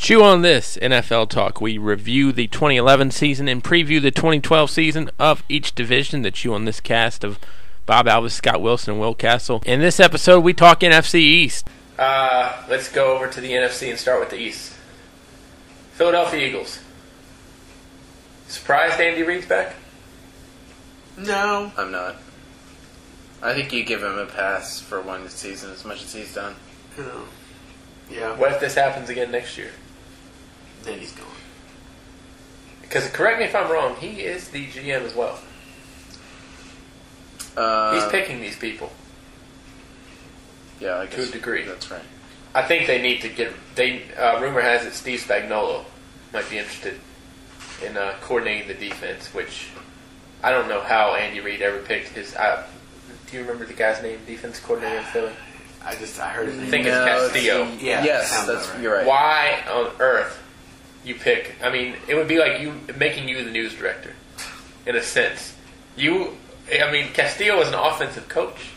Chew on this NFL talk. We review the 2011 season and preview the 2012 season of each division. The Chew on this cast of Bob Alvis, Scott Wilson, and Will Castle. In this episode, we talk NFC East. Let's go over to the NFC and start with the East. Philadelphia Eagles. Surprised Andy Reid's back? No, I'm not. I think you give him a pass for one season as much as he's done. Yeah. What if this happens again next year? Then he's gone. Because, correct me if I'm wrong, he is the GM as well. He's picking these people. Yeah, I guess. To a degree. That's right. I think they need to get... rumor has it Steve Spagnuolo might be interested in coordinating the defense, which I don't know how Andy Reid ever picked his... do you remember the guy's name, defense coordinator in Philly? I heard his name. I think it's Castillo. Yes, you're right. Why on earth you pick... I mean, it would be like you making you the news director, in a sense. Castillo was an offensive coach.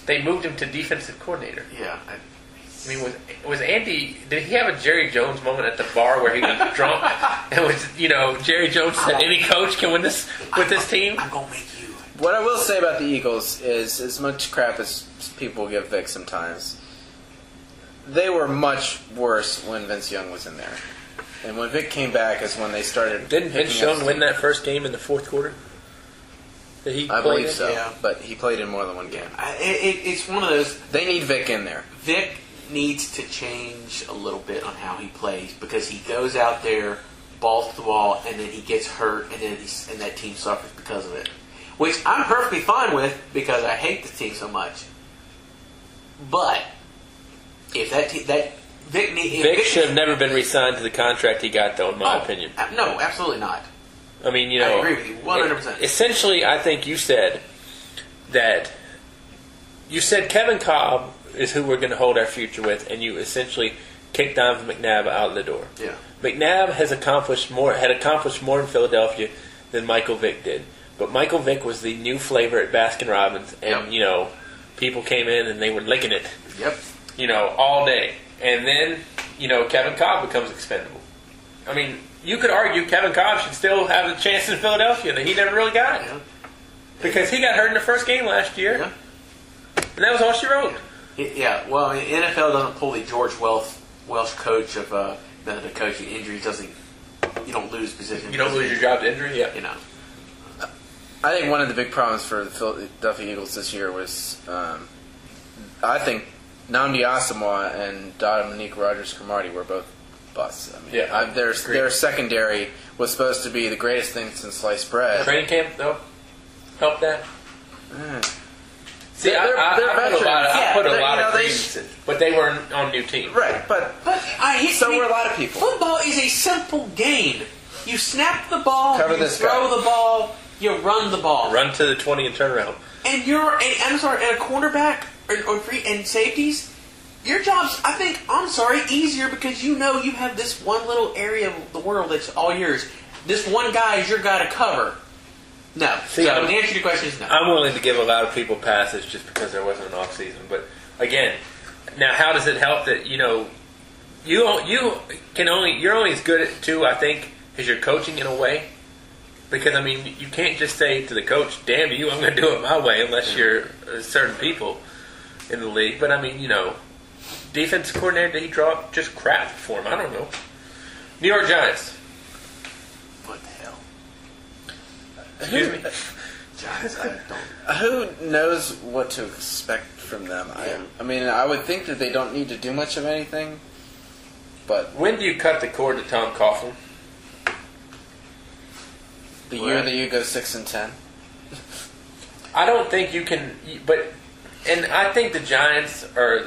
They moved him to defensive coordinator. Yeah. I mean, was Andy... Did he have a Jerry Jones moment at the bar where he was drunk? And was, Jerry Jones said, any coach can win this with this team? I'm going to make you. What I will say about the Eagles is, as much crap as people give Vic sometimes, they were much worse when Vince Young was in there. And when Vic came back is when they started... Didn't Vince Young win that first game in the fourth quarter? I believe so, yeah. But he played in more than one game. It's one of those... They need Vic in there. Vic needs to change a little bit on how he plays because he goes out there, balls to the wall, and then he gets hurt, and that team suffers because of it. Which I'm perfectly fine with because I hate the team so much. But if Vic should have never been re-signed to the contract he got, though, in my opinion. No, absolutely not. I mean, I agree with you 100%. Essentially, I think you said that Kevin Cobb is who we're going to hold our future with, and you essentially kicked Donovan McNabb out of the door. Yeah. McNabb had accomplished more in Philadelphia than Michael Vick did. But Michael Vick was the new flavor at Baskin-Robbins, and, people came in and they were licking it. Yep. All day. And then, Kevin Cobb becomes expendable. I mean, you could argue Kevin Cobb should still have a chance in Philadelphia that he never really got. Yeah. Because he got hurt in the first game last year. Yeah. And that was all she wrote. Yeah, well, NFL doesn't pull the George Welsh coach of method of coaching. Injuries you don't lose position. You don't lose your job to injury? Yeah. I think one of the big problems for the Philadelphia Eagles this year was, I think Nnamdi Asomugha and Dominique Rodgers-Cromartie were both busts. I mean, their secondary was supposed to be the greatest thing since sliced bread. Training camp, though, helped that. See, they're I put a lot of grievances, but they were on new teams. Right, but so were a lot of people. Football is a simple game. You snap the ball, Cover you this throw guy. the ball, you run the ball. Run to the 20 and turn around. And and a cornerback and safeties, your job's, easier because you have this one little area of the world that's all yours. This one guy is your guy to cover. No. See, so the answer to your question is no. I'm willing to give a lot of people passes just because there wasn't an off season. But again, now how does it help that you're only as good at I think, as your coaching in a way. Because you can't just say to the coach, "Damn you, I'm going to do it my way," unless you're certain people in the league. But defense coordinator, did he draw up just crap for him? I don't know. New York Giants. What the hell? Excuse me? Giants, I don't. Who knows what to expect from them? Yeah. I would think that they don't need to do much of anything. But when do you cut the cord to Tom Coughlin? The year that you go 6-10. I don't think you can. And I think the Giants are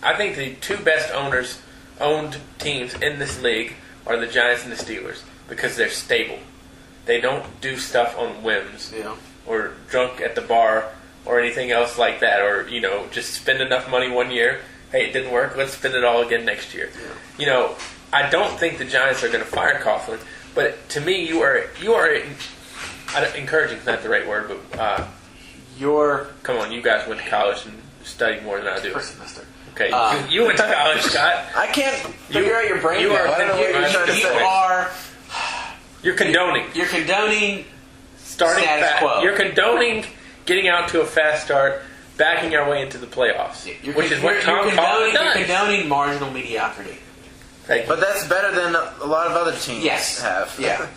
I think the two best owned teams in this league are the Giants and the Steelers because they're stable. They don't do stuff on whims or drunk at the bar or anything else like that, or just spend enough money one year. Hey, it didn't work. Let's spend it all again next year. Yeah. I don't think the Giants are going to fire Coughlin, but to me, you are encouraging is not the right word, but come on, you guys went to college and studied more than I do. First semester. Okay, you went to college, Scott. I can't figure out your brain. You are. I don't know what you're trying to say. You're condoning. You're condoning Starting status quo. You're condoning getting out to a fast start, backing our way into the playoffs, which is what Tom Collins does. You're condoning marginal mediocrity. Thank you. But that's better than a lot of other teams have. Yeah.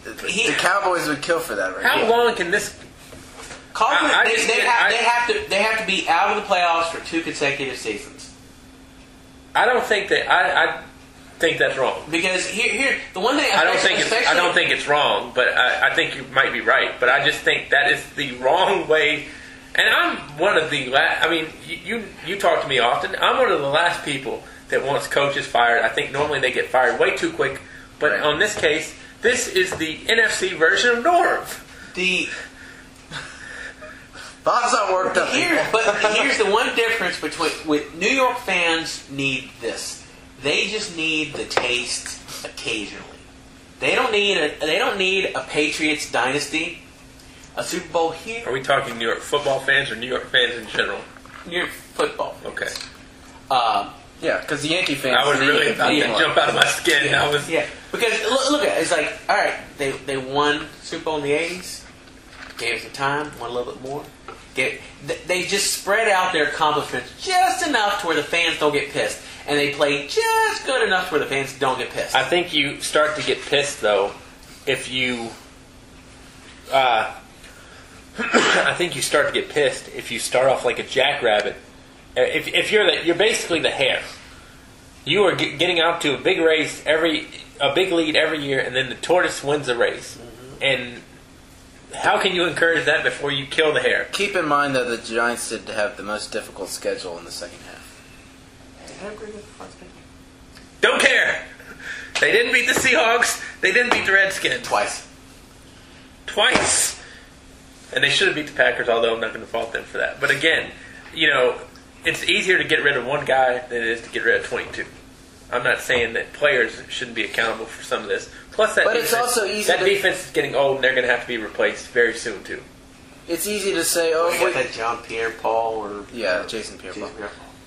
The Cowboys would kill for that right How now. long can this? They have to be out of the playoffs for 2 consecutive seasons. I don't think that. I think that's wrong. Because here the one thing I don't think it's wrong, but I think you might be right. But I just think that is the wrong way. And I'm one of the last. I mean, you talk to me often. I'm one of the last people that wants coaches fired. I think normally they get fired way too quick. But on this case, this is the NFC version of Norm. Bob's not worked up. But here's the one difference with New York fans need this. They just need the taste occasionally. They don't need a Patriots dynasty, a Super Bowl here. Are we talking New York football fans or New York fans in general? New York football. Okay. Yeah, because the Yankee fans. I was really about to jump out of my skin. Yeah, because look at it. It's like, all right, they won Super Bowl in the 80s, gave us some time, won a little bit more. They just spread out their accomplishments just enough to where the fans don't get pissed. And they play just good enough where the fans don't get pissed. I think you start to get pissed, though, if you... I think you start to get pissed if you start off like a jackrabbit. If you're basically the hare. You are getting out to a big race, a big lead every year, and then the tortoise wins the race. Mm-hmm. And how can you encourage that before you kill the hare? Keep in mind that the Giants did have the most difficult schedule in the second half. I agree with the front speaking. Don't care. They didn't beat the Seahawks. They didn't beat the Redskins. Twice. And they should have beat the Packers, although I'm not going to fault them for that. But again, it's easier to get rid of one guy than it is to get rid of 22. I'm not saying that players shouldn't be accountable for some of this. Plus, it's also easy that defense is getting old, and they're going to have to be replaced very soon, too. It's easy to say, that John Pierre-Paul or... Yeah, Jason Pierre-Paul.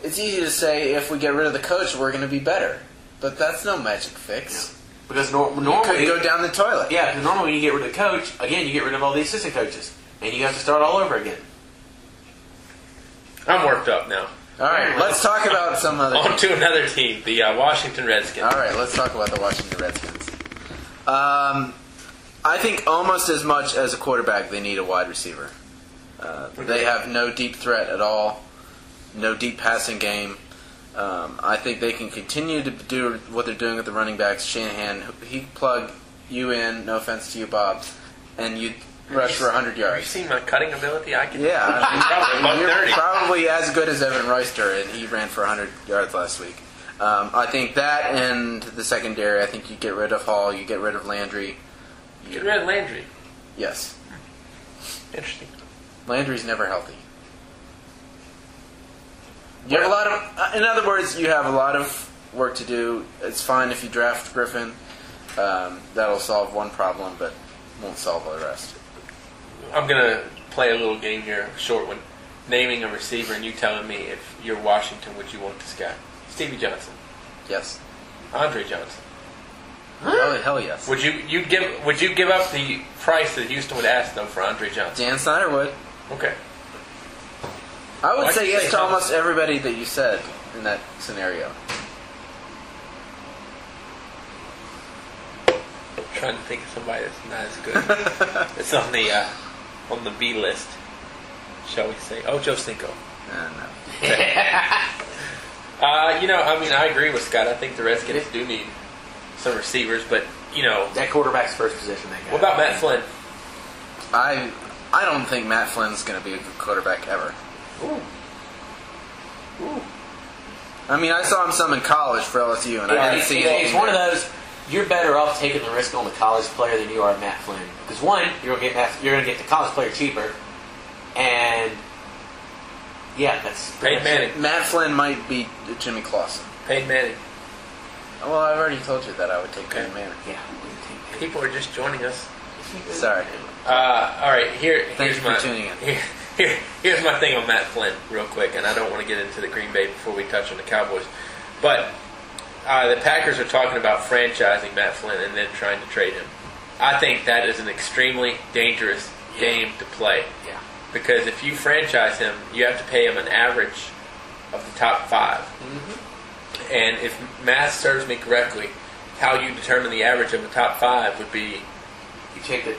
It's easy to say if we get rid of the coach, we're going to be better. But that's no magic fix. Yeah. Because normally... You could go down the toilet. Yeah, because normally when you get rid of the coach, again, you get rid of all the assistant coaches. And you have to start all over again. I'm worked up now. All right, let's talk about some other On to another team, the Washington Redskins. All right, let's talk about the Washington Redskins. I think almost as much as a quarterback, they need a wide receiver. They have no deep threat at all, no deep passing game. I think they can continue to do what they're doing with the running backs. Shanahan, he plug you in, no offense to you, Bob, and you rush for 100 yards. Have you seen my cutting ability? I can. Yeah, you're probably as good as Evan Royster, and he ran for 100 yards last week. I think that and the secondary. I think you get rid of Hall, you get rid of Landry. Get rid of Landry. Yes. Interesting. Landry's never healthy. You have a lot of. In other words, you have a lot of work to do. It's fine if you draft Griffin. That'll solve one problem, but won't solve all the rest. I'm gonna play a little game here, a short one. Naming a receiver, and you telling me if you're Washington, would you want this guy? Stevie Johnson. Yes. Andre Johnson. Oh, hell yes. Would you give up the price that Houston would ask though for Andre Johnson? Dan Snyder would. Okay. I would say yes to almost everybody that you said in that scenario. I'm trying to think of somebody that's not as good. It's on the B list, shall we say? Oh, Joe Cinco. No. I agree with Scott. I think the Redskins do need some receivers, but that quarterback's first position. What about Matt Flynn? I don't think Matt Flynn's going to be a good quarterback ever. Ooh. I mean, I saw him some in college for LSU, and I didn't see anything. It's one of those. You're better off taking the risk on the college player than you are Matt Flynn. Because one, you're going to get the college player cheaper, and that's Peyton Manning. Matt Flynn might be Jimmy Clausen. Peyton Manning. Well, I've already told you that I would take Peyton Manning. Yeah. People are just joining us. Sorry. All right. Thanks for tuning in. Here's my thing on Matt Flynn, real quick, and I don't want to get into the Green Bay before we touch on the Cowboys. But the Packers are talking about franchising Matt Flynn and then trying to trade him. I think that is an extremely dangerous game to play. Yeah. Because if you franchise him, you have to pay him an average of the top 5. Mm-hmm. And if math serves me correctly, how you determine the average of the top 5 would be You take the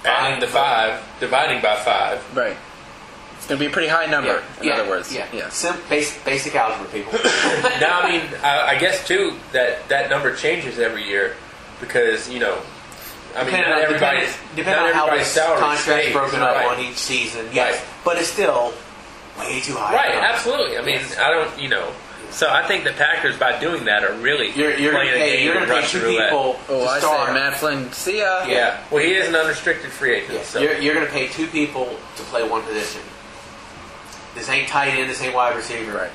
adding the 5, dividing by 5. Right. It's going to be a pretty high number, in other words. Yeah. Yeah. Basic algebra, people. Now, I mean, I guess, too, that number changes every year because, I mean, not everybody's depending on how the salary contract's stays, broken right. up on each season. Yes. Right. But it's still way too high. Right, absolutely. I mean, I don't, So I think the Packers, by doing that, are really You're playing a game You're of going to pay Russian two roulette. people Oh, to I start. say Matt Flynn, see ya. Yeah. Well, he is an unrestricted free agent. Yeah. So. You're going to pay two people to play one position. This ain't tight end. This ain't wide receiver. Right.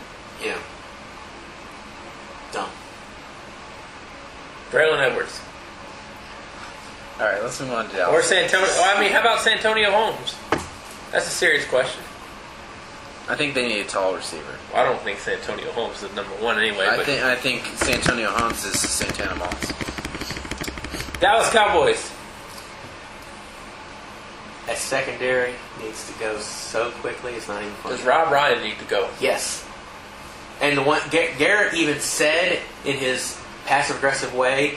Dumb. Braylon Edwards. All right, let's move on to Dallas. Or Santonio. I mean, how about Santonio Holmes? That's a serious question. I think they need a tall receiver. Well, I don't think Santonio Holmes is number 1 anyway. I think Santonio Holmes is Santana Moss. Dallas Cowboys. That secondary needs to go so quickly. It's not even funny. Does Rob Ryan need to go? Yes. And the one Garrett even said in his passive-aggressive way,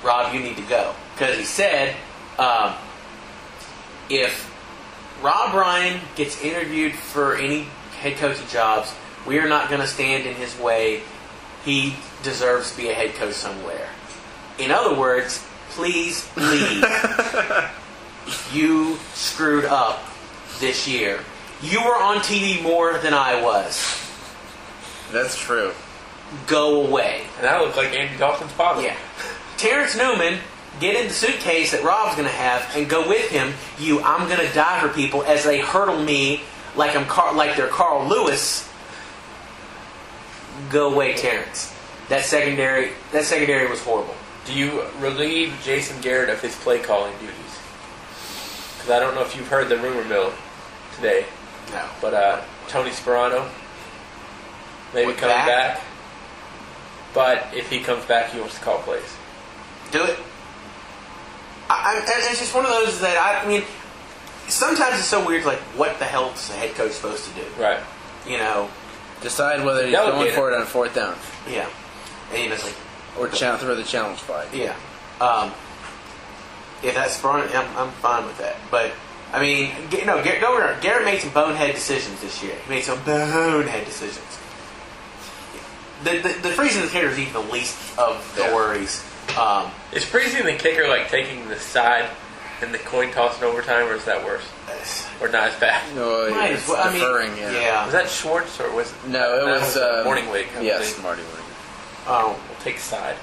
Rob, you need to go. Because he said, if Rob Ryan gets interviewed for any head coaching jobs, we are not going to stand in his way. He deserves to be a head coach somewhere. In other words, please leave. You screwed up this year. You were on TV more than I was. That's true. Go away. And I look like Andy Dalton's father. Yeah. Terrence Newman, get in the suitcase that Rob's going to have and go with him. I'm going to die for people as they hurdle me like they're Carl Lewis. Go away, Terrence. That secondary was horrible. Do you relieve Jason Garrett of his play calling duties? Because I don't know if you've heard the rumor mill today. No. But Tony Sperano maybe We're coming back? back. But if he comes back, he wants to call plays. Do it. It's just one of those that I mean. Sometimes it's so weird. Like, what the hell is the head coach supposed to do? Right. Decide whether he's Delegate going for it on 4th down. Yeah. And it's like, Or throw the challenge flag. yeah. If that's Sperano, I'm fine with that. But I mean, Garrett made some bonehead decisions this year. He made some bonehead decisions. The freezing the kicker is even the least of the worries. Is freezing the kicker like taking the side in the coin toss in overtime, or is that worse? Or not as bad? No, Might it's as well. deferring. Yeah. Was that Schwartz or was it? No, it was Morning League. Yes, Marty Morning. Oh, We'll take side.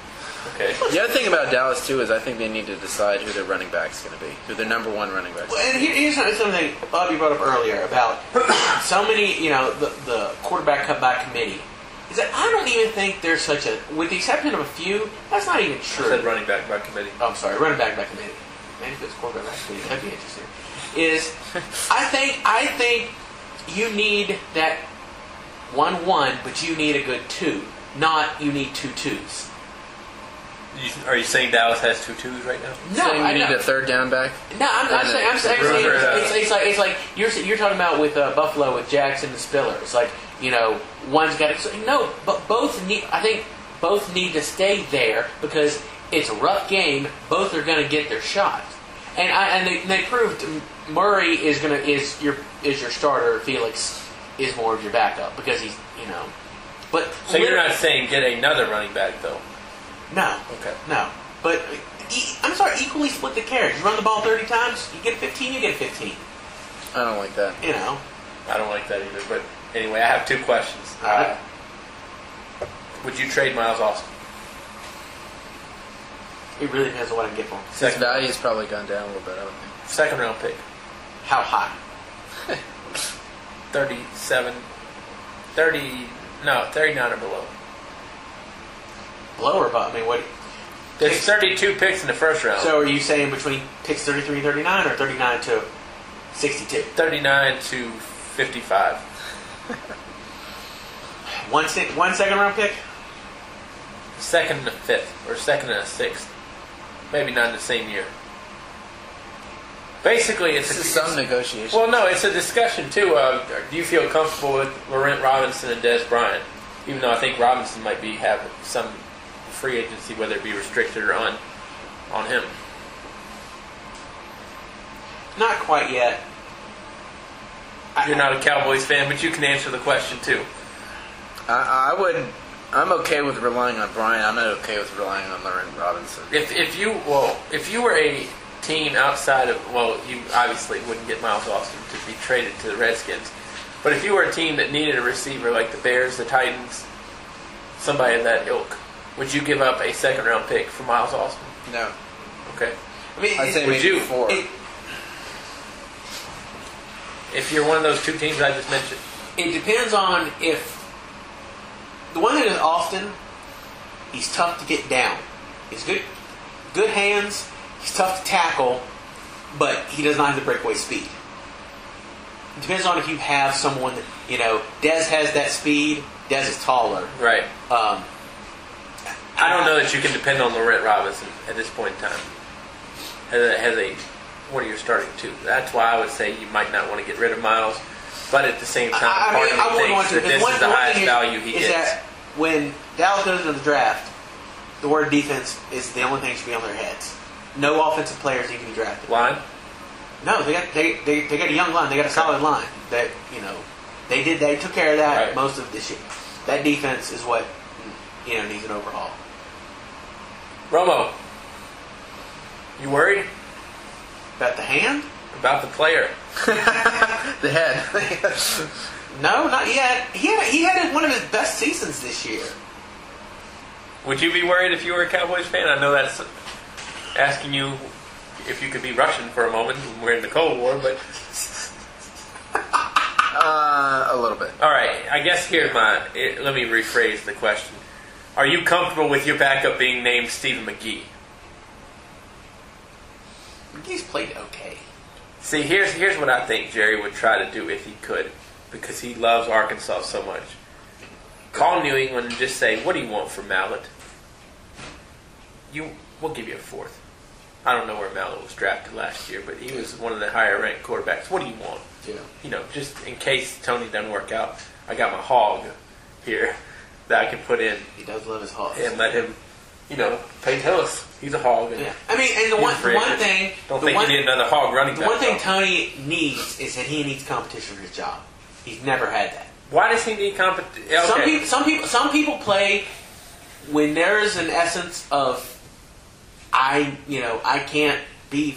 Okay. The other thing about Dallas too is I think they need to decide who their running back's going to be, who their number 1 running back. well, and here's something Bob, you brought up earlier about so many, the quarterback cutback committee. Is that I don't even think there's such a, with the exception of a few, that's not even I true. said running back by committee. Oh, I'm sorry, running back by committee. Maybe if it's quarterback by committee, that'd be interesting. I think you need that 1-1, but you need a good 2, not you need 2 2s. Are you saying Dallas has 2 2s right now? No, Saying I you need know. a 3rd down back. No, I'm saying it's like you're talking about with Buffalo with Jackson and Spiller. It's like one's got to no, but both need. I think both need to stay there because it's a rough game. Both are going to get their shot, and they proved Murray is your starter. Felix is more of your backup because he's But So you're not saying get another running back though? No. Okay. No. But I'm sorry, equally split the carries. You run the ball 30 times, you get 15, you get 15. I don't like that. I don't like that either. But anyway, I have 2 questions. All right. Would you trade Miles Austin? It really depends on what I can get for him. His value has probably gone down a little bit, I would think. 2nd round pick. How high? 39 or below. Lower, but I mean, what? There's 32 picks in the 1st round. So are you saying between picks 33 and 39 or 39 to 62. 39-55. One second round pick? Second and a fifth, or second and a sixth. Maybe not in the same year. Basically, it's some negotiation. Well, no, it's a discussion too. Do you feel comfortable with Laurent Robinson and Des Bryant? Even though I think Robinson might have some free agency, whether it be restricted or on him. Not quite yet. You're not a Cowboys fan, but you can answer the question too. I'm okay with relying on Bryant. I'm not okay with relying on Laurent Robinson. If you were a team outside of, you obviously wouldn't get Miles Austin to be traded to the Redskins. But if you were a team that needed a receiver like the Bears, the Titans, somebody of that ilk, would you give up a second-round pick for Miles Austin? No. Okay. I mean, I'd say maybe 4. If you're one of those two teams I just mentioned. It depends on if... The one thing with Austin, he's tough to get down. He's good hands. He's tough to tackle, but he does not have the breakaway speed. It depends on if you have someone that, Dez has that speed. Dez is taller. Right. I don't know that you can depend on Laurent Robinson at this point in time. As a one of your starting two. That's why I would say you might not want to get rid of Miles. But at the same time, part of me thinks that this is the highest value he gets. That when Dallas goes into the draft, the word defense is the only thing that should be on their heads. No offensive players need to be drafted. Line? No, they got a young line. They got a solid line. That they took care of that most of this year. That defense is what needs an overhaul. Romo, you worried About the hand? about the player? The head. No, not yet. He had one of his best seasons this year. Would you be worried if you were a Cowboys fan? I know that's asking you if you could be Russian for a moment when we're in the Cold War, but... A little bit. All right, I guess let me rephrase the question. Are you comfortable with your backup being named Stephen McGee? McGee's played okay. See, here's what I think Jerry would try to do if he could, because he loves Arkansas so much. Call New England and just say, what do you want for Mallett? We'll give you a fourth. I don't know where Mallett was drafted last year, but he was one of the higher-ranked quarterbacks. What do you want? Yeah. Just in case Tony doesn't work out, I got my hog here that I can put in. He does love his hogs. And let him, Peyton Hillis, he's a hog. And yeah. I mean, and the one thing... Don't think you need another hog running back. The one thing Tony needs is that he needs competition for his job. He's never had that. Why does he need competition? Okay. Some people play when there is an essence of I can't be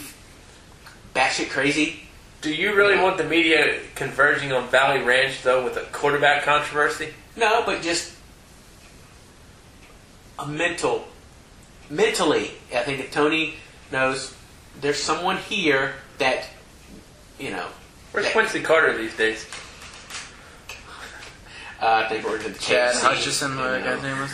batshit crazy. Do you really want the media converging on Valley Ranch though with a quarterback controversy? No, but just mentally, I think if Tony knows there's someone here that Where's Quincy Carter these days? I think we're going to Chad Hutchison, what that guy's name was.